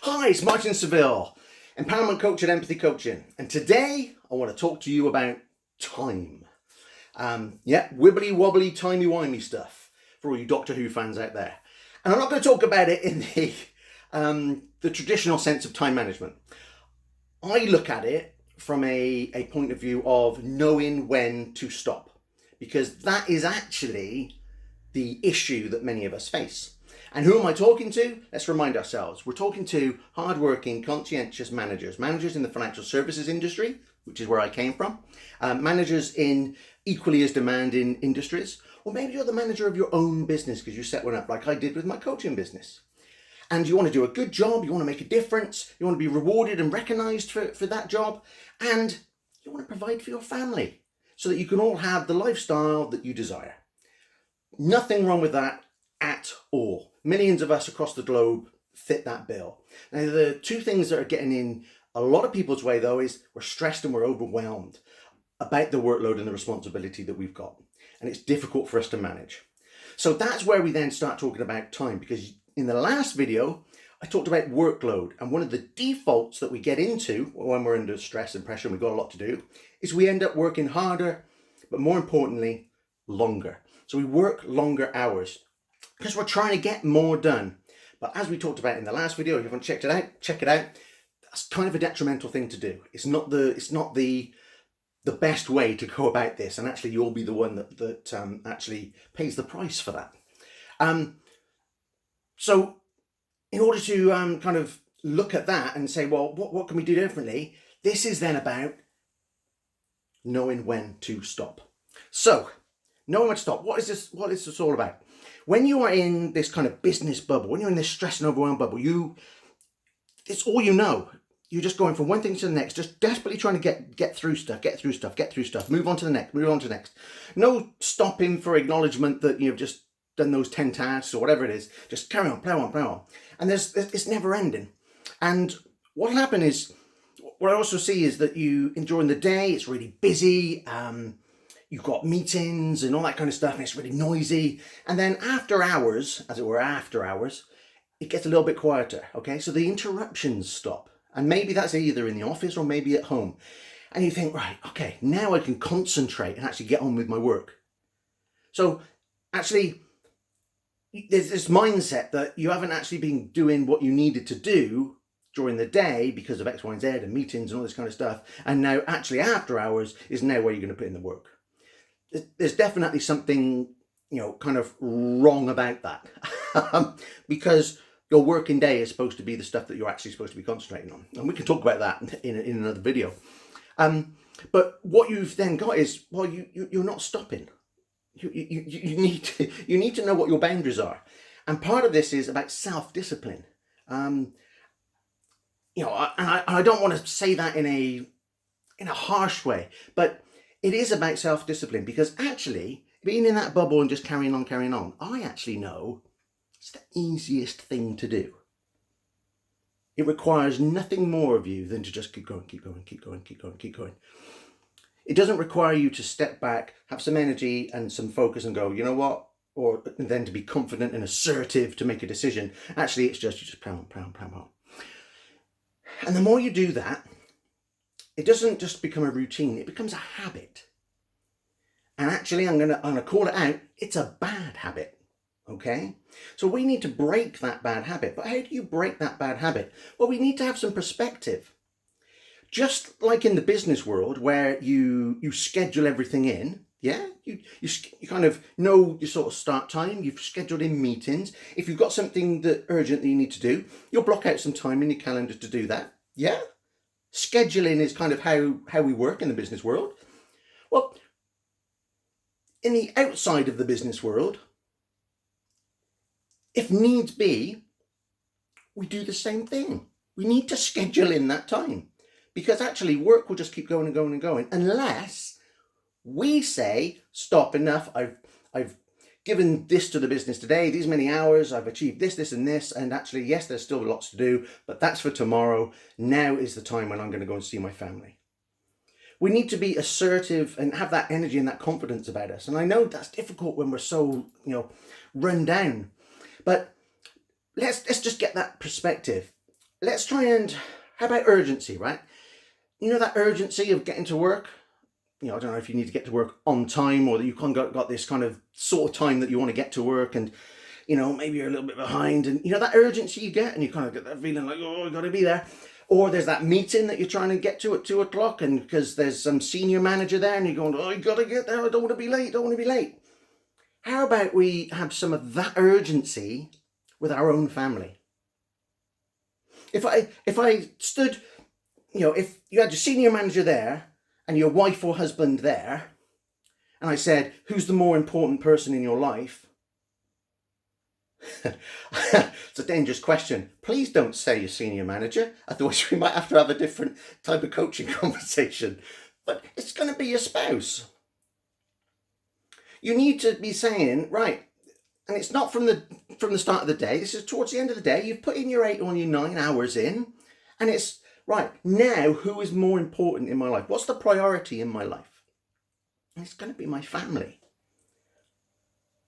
Hi, it's Martin Seville, empowerment coach at Empathy Coaching, and today I want to talk to you about time. Wibbly wobbly, timey wimey stuff for all you Doctor Who fans out there. And I'm not going to talk about it in the traditional sense of time management. I look at it from a point of view of knowing when to stop, because that is actually the issue that many of us face. And who am I talking to? Let's remind ourselves. We're talking to hardworking, conscientious managers in the financial services industry, which is where I came from, managers in equally as demanding industries, or maybe you're the manager of your own business because you set one up like I did with my coaching business. And you want to do a good job, you want to make a difference, you want to be rewarded and recognized for that job, and you want to provide for your family so that you can all have the lifestyle that you desire. Nothing wrong with that at all. Millions of us across the globe fit that bill. Now, the two things that are getting in a lot of people's way, though, is we're stressed and we're overwhelmed about the workload and the responsibility that we've got. And it's difficult for us to manage. So that's where we then start talking about time, because in the last video, I talked about workload. And one of the defaults that we get into when we're under stress and pressure and we've got a lot to do is we end up working harder, but more importantly, longer. So we work longer hours because we're trying to get more done. But as we talked about in the last video, if you haven't checked it out, check it out. That's kind of a detrimental thing to do. It's not the best way to go about this, and actually you'll be the one that actually pays the price for that. So in order to kind of look at that and say, well, what can we do differently? This is then about knowing when to stop. So knowing when to stop, what is this all about? When you are in this kind of business bubble, when you're in this stress and overwhelm bubble, it's all you know. You're just going from one thing to the next, just desperately trying to get through stuff, move on to the next. No stopping for acknowledgement that you've just done those 10 tasks or whatever it is. Just carry on, plow on. And it's never ending. And what'll happen is, what I also see is that during the day, it's really busy. You've got meetings and all that kind of stuff, and it's really noisy. And then after hours, it gets a little bit quieter, okay? So the interruptions stop. And maybe that's either in the office or maybe at home. And you think, right, okay, now I can concentrate and actually get on with my work. So actually, there's this mindset that you haven't actually been doing what you needed to do during the day because of X, Y, and Z and meetings and all this kind of stuff. And now actually after hours is now where you're going to put in the work. There's definitely something, kind of wrong about that because your working day is supposed to be the stuff that you're actually supposed to be concentrating on. And we can talk about that in another video. But what you've then got is, well, you're not stopping. You need to know what your boundaries are. And part of this is about self-discipline. And I don't want to say that in a harsh way, but it is about self-discipline, because actually being in that bubble and just carrying on, I actually know it's the easiest thing to do. It requires nothing more of you than to just keep going. It doesn't require you to step back, have some energy and some focus and go, you know what? Or then to be confident and assertive to make a decision. Actually, it's just, you just plow on. And the more you do that, it doesn't just become a routine, it becomes a habit. And actually, I'm gonna call it out, it's a bad habit. Okay? So we need to break that bad habit. But how do you break that bad habit? Well, we need to have some perspective. Just like in the business world where you schedule everything in, yeah? You kind of know your sort of start time, you've scheduled in meetings. If you've got something urgent that you need to do, you'll block out some time in your calendar to do that. Yeah? Scheduling is kind of how we work in the business world. Well, in the outside of the business world, if needs be, we do the same thing. We need to schedule in that time, because actually work will just keep going and going unless we say, stop, enough. I've given this to the business today, these many hours, I've achieved this, and this, and actually, yes, there's still lots to do, but that's for tomorrow. Now is the time when I'm going to go and see my family. We need to be assertive and have that energy and that confidence about us. And I know that's difficult when we're so, run down. But let's just get that perspective. let's try and, how about urgency, right? You know that urgency of getting to work? You know, I don't know if you need to get to work on time or that you've got this kind of sort of time that you want to get to work and, you know, maybe you're a little bit behind and, you know, that urgency you get and you kind of get that feeling like, oh, I've got to be there. Or there's that meeting that you're trying to get to at 2 o'clock and because there's some senior manager there and you're going, oh, I've got to get there. I don't want to be late. Don't want to be late. How about we have some of that urgency with our own family? If I stood, you know, if you had your senior manager there and your wife or husband there, and I said, who's the more important person in your life? It's a dangerous question. Please don't say your senior manager, otherwise we might have to have a different type of coaching conversation. But it's going to be your spouse. You need to be saying, right, and it's not from the start of the day, this is towards the end of the day, you've put in your 8 or your 9 hours in, and it's, right, now who is more important in my life? What's the priority in my life? And it's going to be my family.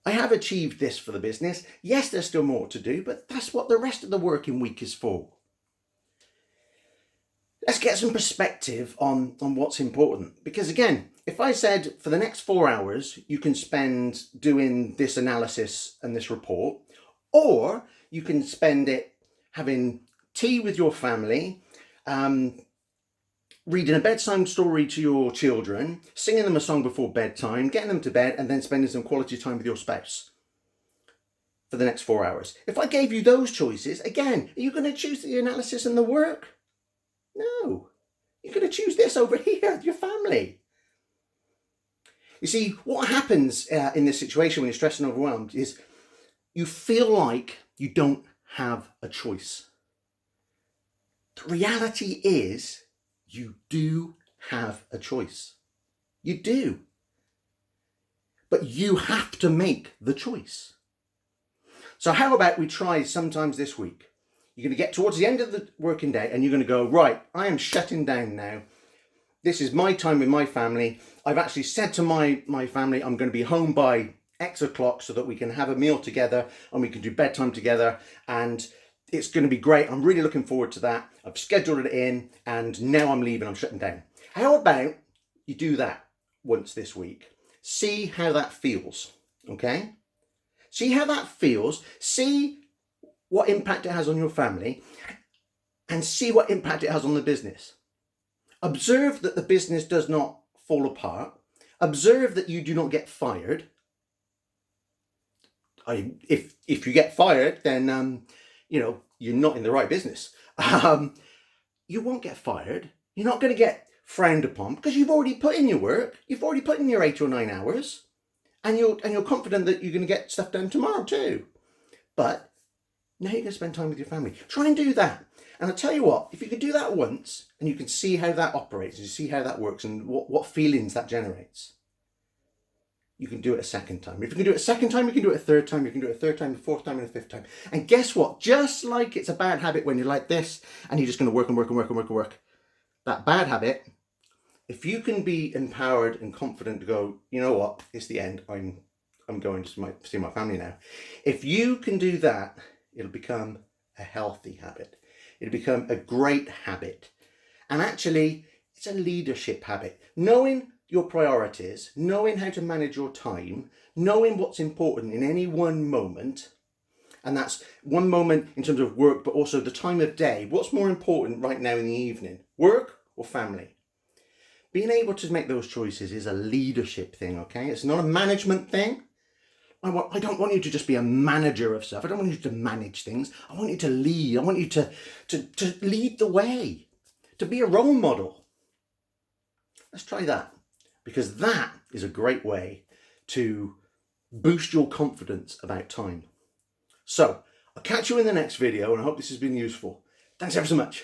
I have achieved this for the business. Yes, there's still more to do, but that's what the rest of the working week is for. Let's get some perspective on what's important. Because again, if I said for the next 4 hours, you can spend doing this analysis and this report, or you can spend it having tea with your family, reading a bedtime story to your children, singing them a song before bedtime, getting them to bed, and then spending some quality time with your spouse for the next 4 hours. If I gave you those choices, again, are you going to choose the analysis and the work? No. You're going to choose this over here, your family. You see, what happens in this situation when you're stressed and overwhelmed is you feel like you don't have a choice. The reality is you do have a choice. You do. But you have to make the choice. So how about we try sometimes this week? You're going to get towards the end of the working day and you're going to go, right, I am shutting down now. This is my time with my family. I've actually said to my family, I'm going to be home by X o'clock so that we can have a meal together and we can do bedtime together. And it's going to be great. I'm really looking forward to that. I've scheduled it in and now I'm leaving. I'm shutting down. How about you do that once this week? See how that feels. Okay? See how that feels. See what impact it has on your family and see what impact it has on the business. Observe that the business does not fall apart. Observe that you do not get fired. If you get fired, then you know you're not in the right business. You won't get fired. You're not going to get frowned upon because you've already put in your work. You've already put in your 8 or 9 hours, and you're confident that you're going to get stuff done tomorrow too. But now you're going to spend time with your family. Try and do that. And I'll tell you what, if you can do that once and you can see how that operates, you see how that works and what feelings that generates, you can do it a second time. If you can do it a second time, you can do it a third time, you can do it a third time, a fourth time, and a fifth time. And guess what? Just like it's a bad habit when you're like this and you're just going to work and work and work and work and work, that bad habit, if you can be empowered and confident to go, you know what, it's the end, I'm going to see my family now. If you can do that, it'll become a healthy habit. It'll become a great habit. And actually, it's a leadership habit. Knowing your priorities, knowing how to manage your time, knowing what's important in any one moment, and that's one moment in terms of work, but also the time of day. What's more important right now in the evening, work or family? Being able to make those choices is a leadership thing, okay? It's not a management thing. I don't want you to just be a manager of stuff. I don't want you to manage things. I want you to lead. I want you to lead the way, to be a role model. Let's try that, because that is a great way to boost your confidence about time. So I'll catch you in the next video, and I hope this has been useful. Thanks ever so much.